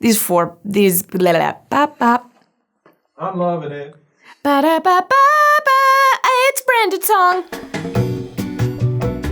these blah, blah, bop, bop. I'm loving it. Ba-da-ba-ba-ba, it's Brandon's song.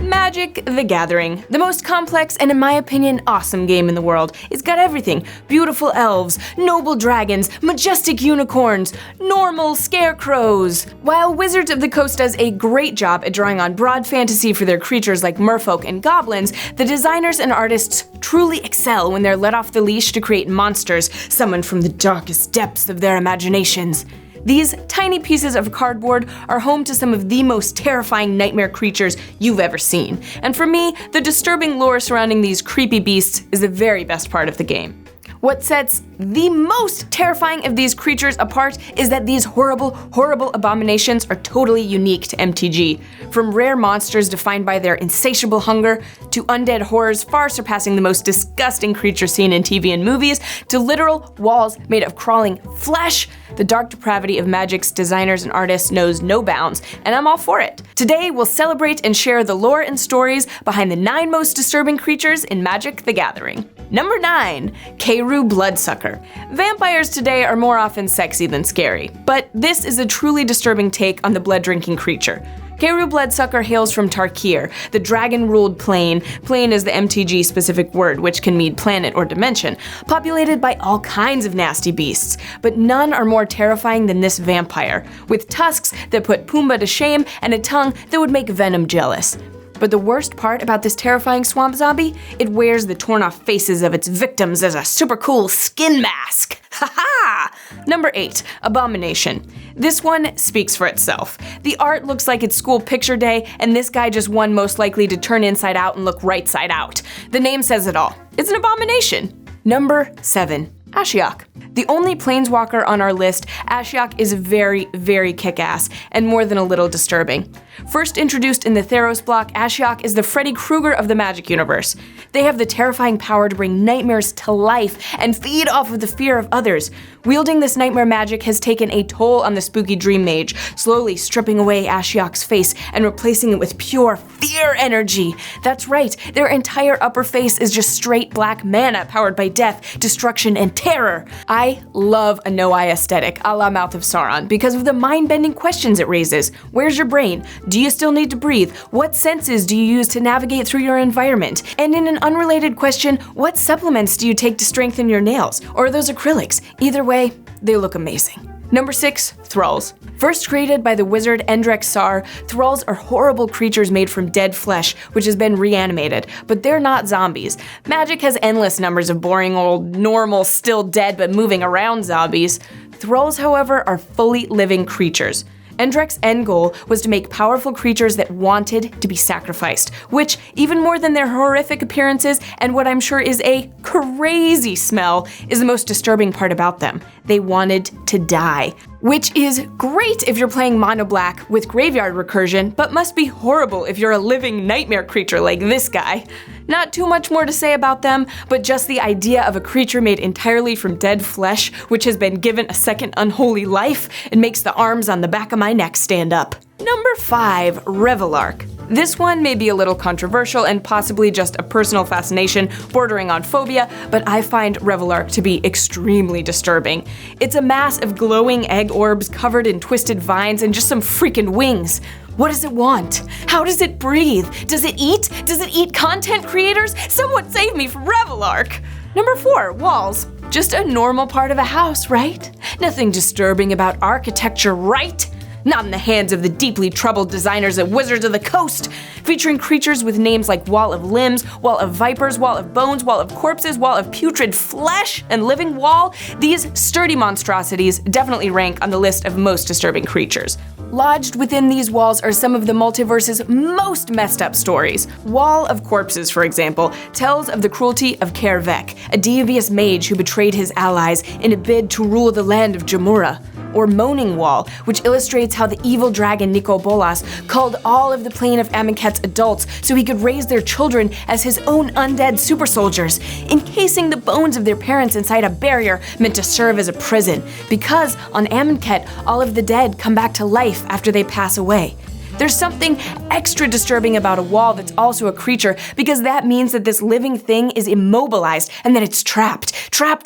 Magic: The Gathering, the most complex and, in my opinion, awesome game in the world. It's got everything: beautiful elves, noble dragons, majestic unicorns, normal scarecrows. While Wizards of the Coast does a great job at drawing on broad fantasy for their creatures like merfolk and goblins, the designers and artists truly excel when they're let off the leash to create monsters summoned from the darkest depths of their imaginations. These tiny pieces of cardboard are home to some of the most terrifying nightmare creatures you've ever seen. And for me, the disturbing lore surrounding these creepy beasts is the very best part of the game. What sets the most terrifying of these creatures apart is that these horrible, horrible abominations are totally unique to MTG. From rare monsters defined by their insatiable hunger, to undead horrors far surpassing the most disgusting creatures seen in TV and movies, to literal walls made of crawling flesh, the dark depravity of Magic's designers and artists knows no bounds, and I'm all for it. Today, we'll celebrate and share the lore and stories behind the 9 most disturbing creatures in Magic: The Gathering. Number 9, Kuru Bloodsucker. Vampires today are more often sexy than scary, but this is a truly disturbing take on the blood-drinking creature. Kuru Bloodsucker hails from Tarkir, the dragon-ruled plane. Plane is the MTG-specific word, which can mean planet or dimension, populated by all kinds of nasty beasts. But none are more terrifying than this vampire, with tusks that put Pumbaa to shame and a tongue that would make Venom jealous. But the worst part about this terrifying swamp zombie, it wears the torn-off faces of its victims as a super cool skin mask. Ha-ha! Number 8, Abomination. This one speaks for itself. The art looks like it's school picture day, and this guy just won most likely to turn inside out and look right side out. The name says it all. It's an abomination. Number 7, Ashiok. The only planeswalker on our list, Ashiok is very, very kick-ass, and more than a little disturbing. First introduced in the Theros block, Ashiok is the Freddy Krueger of the Magic universe. They have the terrifying power to bring nightmares to life and feed off of the fear of others. Wielding this nightmare magic has taken a toll on the spooky dream mage, slowly stripping away Ashiok's face and replacing it with pure fear energy. That's right, their entire upper face is just straight black mana powered by death, destruction, and terror. I love a no-eye aesthetic, a la Mouth of Sauron, because of the mind-bending questions it raises. Where's your brain? Do you still need to breathe? What senses do you use to navigate through your environment? And in an unrelated question, what supplements do you take to strengthen your nails? Or are those acrylics? Either way, they look amazing. Number 6, Thralls. First created by the wizard Endrek Sar, Thralls are horrible creatures made from dead flesh, which has been reanimated, but they're not zombies. Magic has endless numbers of boring old, normal, still dead but moving around zombies. Thralls, however, are fully living creatures. Endrek's end goal was to make powerful creatures that wanted to be sacrificed, which, even more than their horrific appearances and what I'm sure is a crazy smell, is the most disturbing part about them. They wanted to die. Which is great if you're playing mono black with graveyard recursion, but must be horrible if you're a living nightmare creature like this guy. Not too much more to say about them, but just the idea of a creature made entirely from dead flesh, which has been given a second unholy life, it makes the arms on the back of my neck stand up. Number 5, Revel Ark. This one may be a little controversial and possibly just a personal fascination bordering on phobia, but I find Revel Ark to be extremely disturbing. It's a mass of glowing egg orbs covered in twisted vines and just some freaking wings. What does it want? How does it breathe? Does it eat? Does it eat content creators? Someone save me from Revel Ark! Number 4, walls. Just a normal part of a house, right? Nothing disturbing about architecture, right? Not in the hands of the deeply troubled designers at Wizards of the Coast, featuring creatures with names like Wall of Limbs, Wall of Vipers, Wall of Bones, Wall of Corpses, Wall of Putrid Flesh, and Living Wall. These sturdy monstrosities definitely rank on the list of most disturbing creatures. Lodged within these walls are some of the multiverse's most messed up stories. Wall of Corpses, for example, tells of the cruelty of Kervek, a devious mage who betrayed his allies in a bid to rule the land of Jamura. Or Moaning Wall, which illustrates how the evil dragon Nico Bolas culled all of the plane of Amonkhet's adults so he could raise their children as his own undead super soldiers, encasing the bones of their parents inside a barrier meant to serve as a prison, because on Amonkhet, all of the dead come back to life after they pass away. There's something extra disturbing about a wall that's also a creature, because that means that this living thing is immobilized and that it's trapped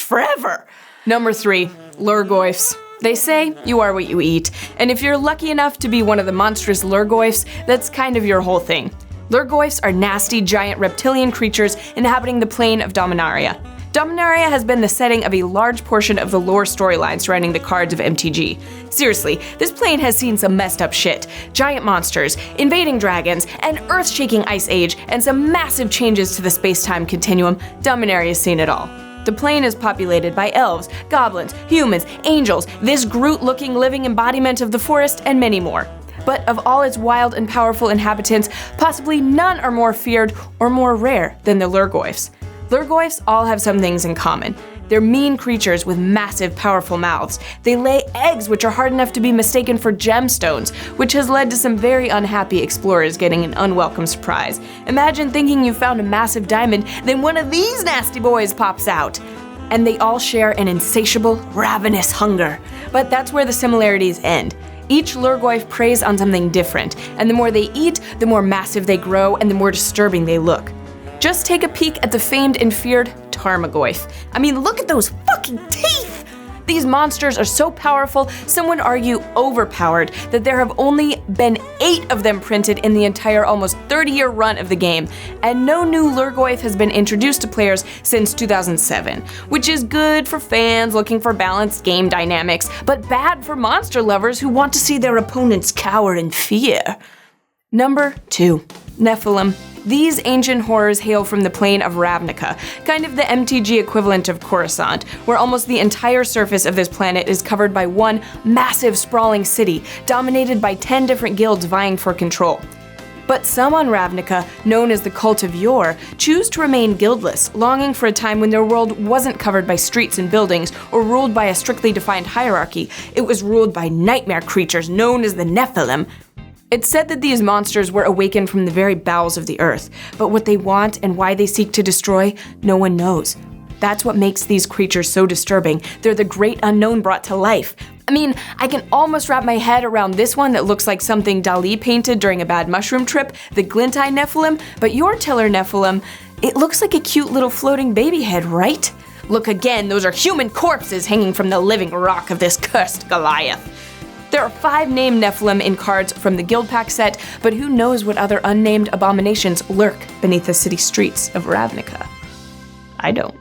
forever. Number 3, Lurkboys. They say you are what you eat, and if you're lucky enough to be one of the monstrous Lurkboys, that's kind of your whole thing. Lurkboys are nasty, giant reptilian creatures inhabiting the plane of Dominaria. Dominaria has been the setting of a large portion of the lore storyline surrounding the cards of MTG. Seriously, this plane has seen some messed up shit. Giant monsters, invading dragons, an earth-shaking ice age, and some massive changes to the space-time continuum. Dominaria's seen it all. The plane is populated by elves, goblins, humans, angels, this Groot-looking living embodiment of the forest, and many more. But of all its wild and powerful inhabitants, possibly none are more feared or more rare than the Lurkboys. Lurkboys all have some things in common. They're mean creatures with massive, powerful mouths. They lay eggs which are hard enough to be mistaken for gemstones, which has led to some very unhappy explorers getting an unwelcome surprise. Imagine thinking you found a massive diamond, then one of these nasty boys pops out. And they all share an insatiable, ravenous hunger. But that's where the similarities end. Each Lurkboy preys on something different, and the more they eat, the more massive they grow and the more disturbing they look. Just take a peek at the famed and feared Tarmogoyf. I mean, look at those fucking teeth! These monsters are so powerful, some would argue overpowered, that there have only been 8 of them printed in the entire almost 30-year run of the game, and no new Lurkboy has been introduced to players since 2007, which is good for fans looking for balanced game dynamics, but bad for monster lovers who want to see their opponents cower in fear. Number 2, Nephilim. These ancient horrors hail from the plane of Ravnica, kind of the MTG equivalent of Coruscant, where almost the entire surface of this planet is covered by one massive sprawling city, dominated by 10 different guilds vying for control. But some on Ravnica, known as the Cult of Yore, choose to remain guildless, longing for a time when their world wasn't covered by streets and buildings or ruled by a strictly defined hierarchy. It was ruled by nightmare creatures known as the Nephilim. It's said that these monsters were awakened from the very bowels of the earth, but what they want and why they seek to destroy, no one knows. That's what makes these creatures so disturbing. They're the great unknown brought to life. I mean, I can almost wrap my head around this one that looks like something Dali painted during a bad mushroom trip, the Glint-Eye Nephilim, but your Tiller Nephilim, it looks like a cute little floating baby head, right? Look again, those are human corpses hanging from the living rock of this cursed Goliath. There are 5 named Nephilim in cards from the Guild Pack set, but who knows what other unnamed abominations lurk beneath the city streets of Ravnica? I don't.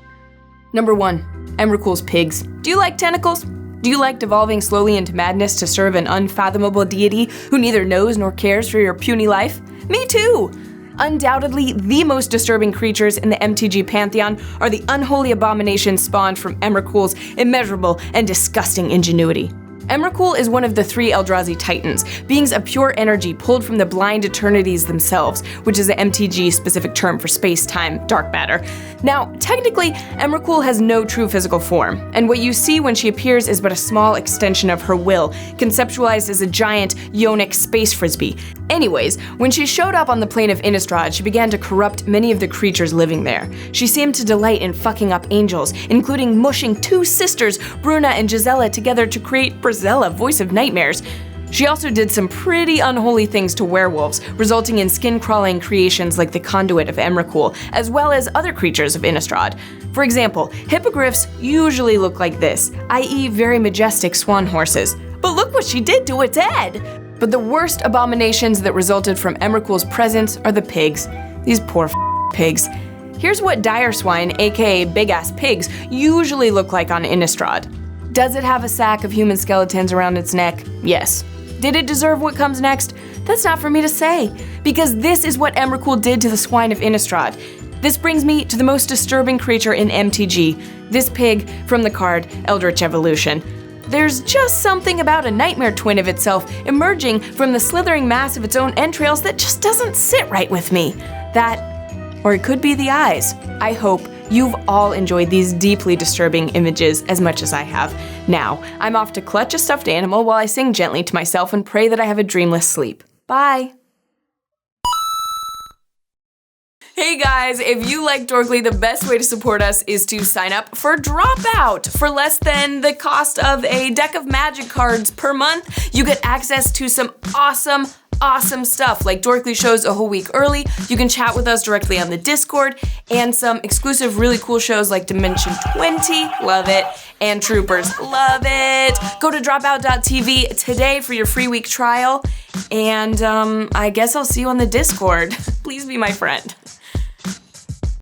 Number 1, Emre Cool's pigs. Do you like tentacles? Do you like devolving slowly into madness to serve an unfathomable deity who neither knows nor cares for your puny life? Me too! Undoubtedly, the most disturbing creatures in the MTG pantheon are the unholy abominations spawned from Emre Cool's immeasurable and disgusting ingenuity. Emre Cool is one of the 3 Eldrazi Titans, beings of pure energy pulled from the blind eternities themselves, which is an MTG-specific term for space-time dark matter. Now, technically, Emre Cool has no true physical form, and what you see when she appears is but a small extension of her will, conceptualized as a giant, yonic space frisbee. Anyways, when she showed up on the plane of Innistrad, she began to corrupt many of the creatures living there. She seemed to delight in fucking up angels, including mushing 2 sisters, Bruna and Gisela, together to create Brazella, Voice of Nightmares. She also did some pretty unholy things to werewolves, resulting in skin-crawling creations like the Conduit of Emre Cool, as well as other creatures of Innistrad. For example, hippogriffs usually look like this, i.e. very majestic swan horses. But look what she did to its head! But the worst abominations that resulted from Emre Cool's presence are the pigs. These poor pigs. Here's what dire swine, aka big-ass pigs, usually look like on Innistrad. Does it have a sack of human skeletons around its neck? Yes. Did it deserve what comes next? That's not for me to say, because this is what Emre Cool did to the swine of Innistrad. This brings me to the most disturbing creature in MTG, this pig from the card Eldritch Evolution. There's just something about a nightmare twin of itself emerging from the slithering mass of its own entrails that just doesn't sit right with me. That, or it could be the eyes. I hope you've all enjoyed these deeply disturbing images as much as I have. Now, I'm off to clutch a stuffed animal while I sing gently to myself and pray that I have a dreamless sleep. Bye! Hey guys, if you like Dorkly, the best way to support us is to sign up for Dropout. For less than the cost of a deck of magic cards per month, you get access to some awesome awesome stuff like Dorkly shows a whole week early. You can chat with us directly on the Discord, and some exclusive really cool shows like Dimension 20, love it, and Troopers, love it. Go to dropout.tv today for your free week trial, and I guess I'll see you on the Discord. Please be my friend.